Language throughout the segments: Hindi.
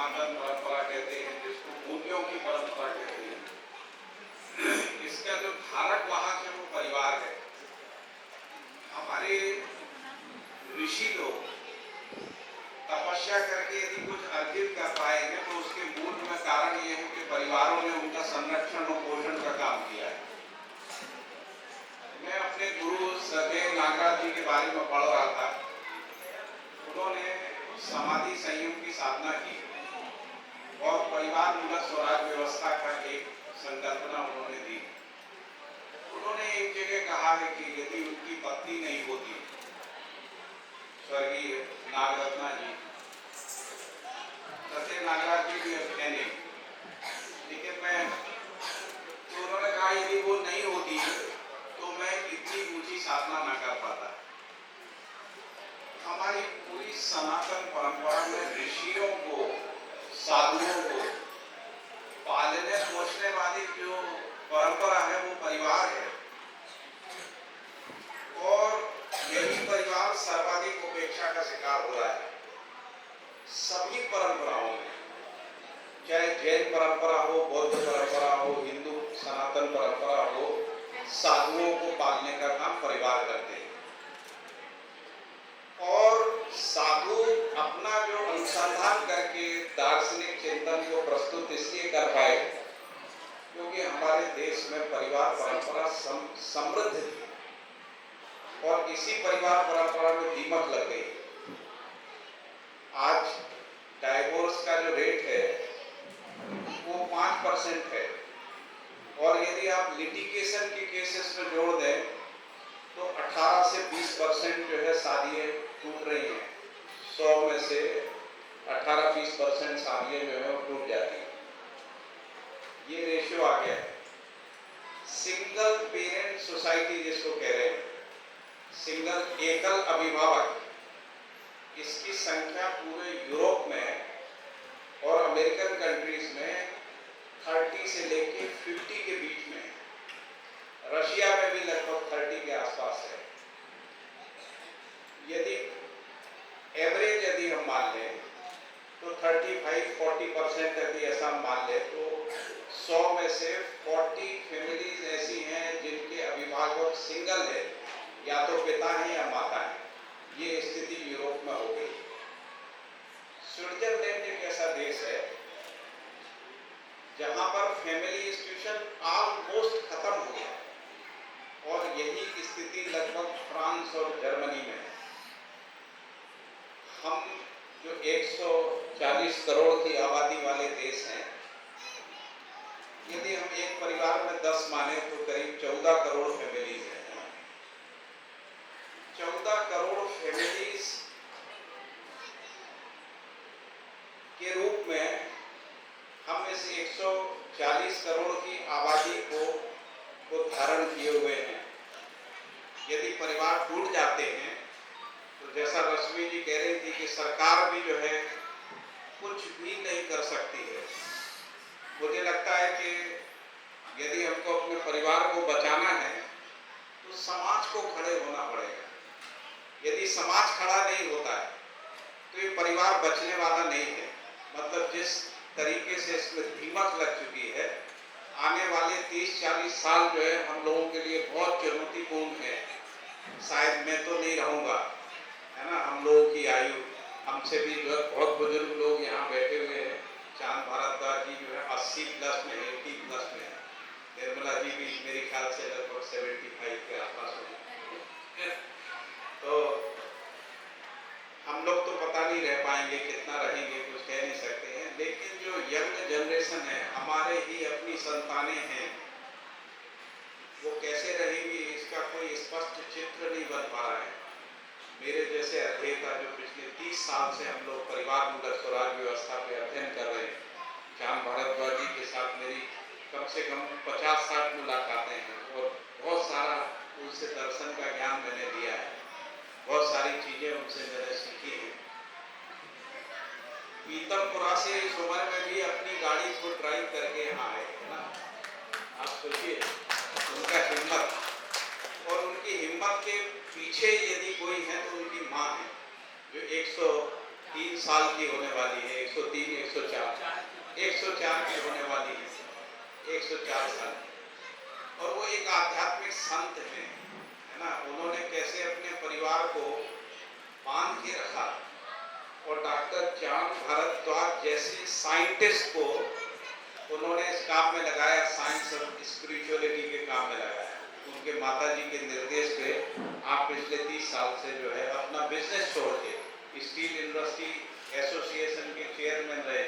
सनातन परंपरा कहते हैं, जिसको मूल्यों की परंपरा कहते हैं, इसका जो धारक वाहक है वो परिवार है। हमारे ऋषि लोग तपस्या करके यदि कुछ अर्जित कर पाएंगे तो उसके मूल में कारण ये है कि परिवारों ने उनका संरक्षण और पोषण का काम किया है। मैं अपने गुरु सरदेव नागराज जी के बारे में पढ़ रहा था। उन्होंने समाधि संयम की साधना की और परिवार मूलक स्वराज व्यवस्था का एक संकल्पना उन्होंने दी। उन्होंने एक जगह कहा है कि यदि उनकी पत्नी नहीं होती, स्वर्गीय नागरत्ना जी, सत्य नागराज जी भी अब है नहीं, लेकिन तो उन्होंने कहा यदि वो नहीं होती तो मैं इतनी ऊंची साधना न कर पाता। हमारी पूरी सनातन परंपरा में ऋषियों को, साधुओं को पालने पोषने वाली जो परंपरा है वो परिवार है, और यही परिवार सर्वाधिक उपेक्षा का शिकार हो रहा है। सभी परंपराओं में, चाहे जैन परंपरा हो, बौद्ध परंपरा हो, हिंदू सनातन परंपरा हो, साधुओं को पालने का काम परिवार करते हैं। और साधु अपना जो अनुसंधान करके दार्शनिक चिंतन को प्रस्तुत इसलिए कर पाए क्योंकि हमारे देश में परिवार परंपरा समृद्ध थी, और इसी परिवार परंपरा में दीमक लग गई। आज डाइवोर्स का जो रेट है वो 5% है, और यदि आप लिटिगेशन के केसेस में जोड़ दें तो 18 से 20% जो है शादियां टूट रही हैं। 100 में से 18-20% शादियां जो है वो टूट जाती हैं। ये रेशियो आ गया है। सिंगल पेरेंट सोसाइटी जिसको कह रहे हैं, सिंगल एकल अभिभावक, इसकी संख्या पूरे यूरोप में और अमेरिकन कंट्रीज में 30 से लेके 50 के बीच में, रशिया में भी लगभग 30 के आसपास है। यदि एवरेज यदि हम मान लें तो 35-40% यदि ऐसा मान ले तो 100 में से 40 फैमिलीज ऐसी हैं जिनके अभिभावक सिंगल है, या तो पिता है या माता है। ये स्थिति यूरोप में हो गई। स्विट्जरलैंड एक ऐसा देश है जहां पर फैमिली इंस्टीट्यूशन ऑलमोस्ट खत्म हो गया, और यही स्थिति लगभग फ्रांस और जर्मनी में है। हम जो 140 करोड़ की आबादी वाले देश हैं, यदि हम एक परिवार में 10 माने तो करीब 14 करोड़ फैमिलीज हैं। 14 करोड़ फैमिलीज के रूप में हम इस 140 करोड़ की आबादी को धारण किए हुए हैं। यदि परिवार टूट जाते हैं तो जैसा रश्मि जी कह रही थी कि सरकार भी जो है कुछ भी नहीं कर सकती है। मुझे लगता है कि यदि हमको अपने परिवार को बचाना है तो समाज को खड़े होना पड़ेगा। यदि समाज खड़ा नहीं होता है तो ये परिवार बचने वाला नहीं है। मतलब जिस तरीके से इसमें दीमक लग चुकी है, आने वाले 30-40 साल जो है हम लोगों के लिए बहुत चुनौतीपूर्ण है। शायद मैं तो नहीं रहूँगा, है ना। हम लोगों की आयु, हमसे भी जो है बहुत बुजुर्ग लोग यहाँ बैठे हुए हैं। चांद भारद्वाज जी जो है 80 प्लस में, 80 प्लस में। निर्मला जी भी मेरे ख्याल से लगभग 75 के आसपास होंगे। तो हम लोग तो पता नहीं रह पाएंगे, कितना रहेंगे कुछ कह नहीं सकते हैं। लेकिन जो यंग जनरेशन है, हमारे ही अपनी संतानें हैं, वो कैसे रहेंगी इसका कोई स्पष्ट चित्र नहीं बन पा रहा है। मेरे जैसे अध्येता जो पिछले 30 साल से हम लोग परिवार मूलक स्वराज व्यवस्था पे अध्ययन कर रहे हैं, चांद भारद्वाज जी के साथ मेरी कम से कम 50-60 मुलाकातें हैं, और बहुत सारा उनसे दर्शन का ज्ञान मैंने लिया है। बहुत सारी चीजें उनसे मैंने सीखी हैं। पीतमपुरा से इस उम्र में भी अपनी गाड़ी को ड्राइव करके यहाँ आए, है ना। आप सोचिए उनका हिम्मत, और उनकी हिम्मत के पीछे यदि कोई है तो उनकी माँ है, जो 103 साल की होने वाली है, 103-104। 104 की होने वाली है, 104 साल। और वो एक आध्यात्मिक संत है ना। उन्होंने कैसे अपने परिवार को बांध के रखा और डॉक्टर चांद भारद्वाज जैसे साइंटिस्ट को उन्होंने इस काम में लगाया, साइंस और स्पिरिचुअलिटी के काम में लगाया। उनके माताजी के निर्देश पे आप पिछले 30 साल से जो है अपना बिजनेस छोड़ के स्टील इंडस्ट्री एसोसिएशन के चेयरमैन रहे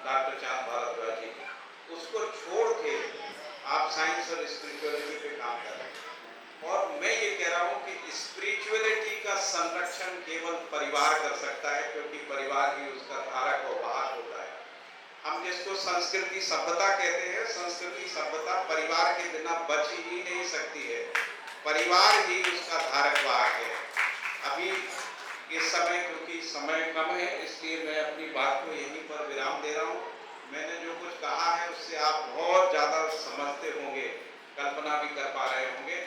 डॉक्टर चांद भारद्वाज जी, उसको छोड़ के आप साइंस और स्पिरिचुअलिटी पे काम कर रहे हैं। और मैं ये कह रहा हूँ कि स्पिरिचुअलिटी का संरक्षण केवल परिवार कर सकता है, क्योंकि परिवार ही उसका धारक और वाहक होता है। हम जिसको संस्कृति सभ्यता कहते हैं, संस्कृति सभ्यता परिवार के बिना बच ही नहीं सकती है, परिवार ही उसका धारक वाहक है। अभी इस समय, क्योंकि समय कम है, इसलिए मैं अपनी बात को यहीं पर विराम दे रहा हूँ। मैंने जो कुछ कहा है उससे आप बहुत ज़्यादा समझते होंगे, कल्पना भी कर पा रहे होंगे।